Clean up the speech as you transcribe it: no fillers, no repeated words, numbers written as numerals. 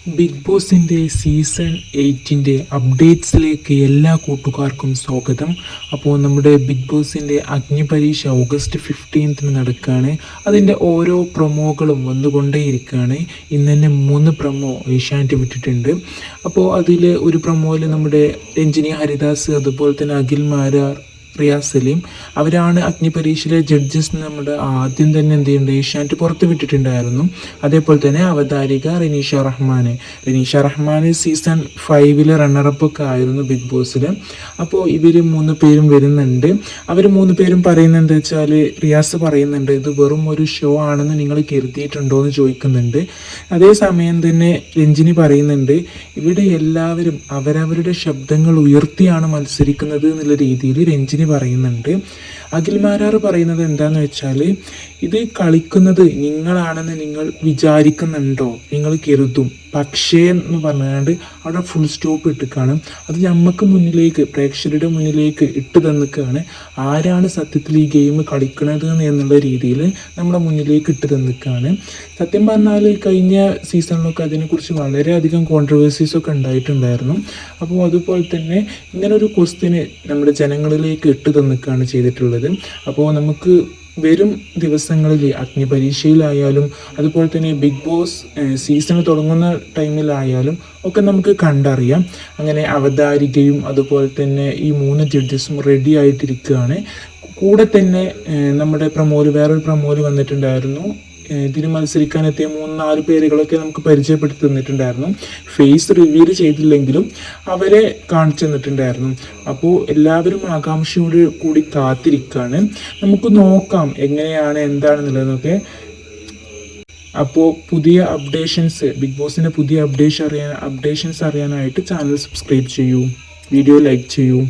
Big ബോസിൻ്റെ season 8 അപ്ഡേറ്റ്സിലേക്ക് എല്ലാ കൂട്ടുകാർക്കും സ്വാഗതം. അപ്പോൾ നമ്മുടെ ബിഗ് ബോസിൻ്റെ അഗ്നിപരീക്ഷ ഓഗസ്റ്റ് 15 നടക്കുകയാണ്. അതിൻ്റെ ഓരോ പ്രൊമോകളും വന്നുകൊണ്ടേയിരിക്കുകയാണ്. ഇന്ന് തന്നെ 3 പ്രൊമോ ഏഷ്യാനെറ്റ് വിട്ടിട്ടുണ്ട്. അപ്പോൾ അതിൽ ഒരു പ്രൊമോയിൽ നമ്മുടെ രഞ്ജിനി ഹരിദാസ്, അതുപോലെ തന്നെ അഖിൽ മാരാർ, റിയാസ് സലീം അവരാണ് അഗ്നിപരീക്ഷയിലെ ജഡ്ജസ്. നമ്മുടെ ആദ്യം തന്നെ എന്ത് ചെയ്യുന്നുണ്ട്, ഏഷ്യാനെറ്റ് പുറത്ത് വിട്ടിട്ടുണ്ടായിരുന്നു. അതേപോലെ തന്നെ അവതാരിക റെനീഷ റഹ്മാൻ സീസൺ 5 റണ്ണറപ്പൊക്കെ ആയിരുന്നു ബിഗ് ബോസിൽ. അപ്പോൾ ഇവർ 3 പേരും വരുന്നുണ്ട്. അവർ 3 പേരും പറയുന്നത് എന്താ വെച്ചാൽ, റിയാസ് പറയുന്നുണ്ട് ഇത് വെറും ഒരു ഷോ ആണെന്ന് നിങ്ങൾ കരുതിയിട്ടുണ്ടോ എന്ന് ചോദിക്കുന്നുണ്ട്. അതേസമയം തന്നെ രഞ്ജിനി പറയുന്നുണ്ട് ഇവിടെ എല്ലാവരും അവരവരുടെ ശബ്ദങ്ങൾ ഉയർത്തിയാണ് മത്സരിക്കുന്നത് എന്നുള്ള രീതിയിൽ രഞ്ജിനി പറയുന്നുണ്ട്. അഖിൽ മാരാർ പറയുന്നത് എന്താന്ന് വെച്ചാൽ, ഇത് കളിക്കുന്നത് നിങ്ങളാണെന്ന് നിങ്ങൾ വിചാരിക്കുന്നുണ്ടോ, നിങ്ങൾ കരുതും, പക്ഷേ എന്ന് പറഞ്ഞുകൊണ്ട് അവിടെ ഫുൾ സ്റ്റോപ്പ് ഇട്ടിക്കാണ്. അത് നമുക്ക് മുന്നിലേക്ക്, പ്രേക്ഷകരുടെ മുന്നിലേക്ക് ഇട്ട് തന്നിക്കാണ്. ആരാണ് സത്യത്തിൽ ഈ ഗെയിം കളിക്കുന്നത് എന്നുള്ള രീതിയിൽ നമ്മുടെ മുന്നിലേക്ക് ഇട്ട് തന്നിക്കാണ്. സത്യം പറഞ്ഞാൽ കഴിഞ്ഞ സീസണിലൊക്കെ അതിനെക്കുറിച്ച് വളരെയധികം കോൺട്രവേഴ്സീസ് ഒക്കെ ഉണ്ടായിട്ടുണ്ടായിരുന്നു. അപ്പോൾ അതുപോലെ തന്നെ ഇങ്ങനൊരു ക്വസ്റ്റ്യന് നമ്മുടെ ജനങ്ങളിലേക്ക് ഇട്ട് തന്നിക്കാണ് ചെയ്തിട്ടുള്ളത്. അപ്പോൾ നമുക്ക് വരും ദിവസങ്ങളിൽ അഗ്നിപരീക്ഷയിലായാലും അതുപോലെ തന്നെ ബിഗ് ബോസ് സീസൺ തുടങ്ങുന്ന ടൈമിലായാലും ഒക്കെ നമുക്ക് കണ്ടറിയാം. അങ്ങനെ അവതാരികയും അതുപോലെ തന്നെ ഈ 3 ജഡ്ജസും റെഡി ആയിട്ടിരിക്കുകയാണ്. കൂടെ തന്നെ നമ്മുടെ വേറൊരു പ്രമോല് വന്നിട്ടുണ്ടായിരുന്നു. ഇതിന് മത്സരിക്കാനെത്തിയ 3-4 പേരുകളൊക്കെ നമുക്ക് പരിചയപ്പെടുത്തി തന്നിട്ടുണ്ടായിരുന്നു. ഫേസ് റിവീൽ ചെയ്തില്ലെങ്കിലും അവരെ കാണിച്ചു തന്നിട്ടുണ്ടായിരുന്നു. അപ്പോൾ എല്ലാവരും ആകാംക്ഷയോട് കൂടി കാത്തിരിക്കുകയാണ്. നമുക്ക് നോക്കാം എങ്ങനെയാണ് എന്താണെന്നുള്ളതൊക്കെ. അപ്പോൾ പുതിയ അപ്ഡേഷൻസ്, ബിഗ് ബോസിൻ്റെ പുതിയ അപ്ഡേഷൻസ് അറിയാനായിട്ട് ചാനൽ സബ്സ്ക്രൈബ് ചെയ്യൂ, വീഡിയോ ലൈക്ക് ചെയ്യൂ.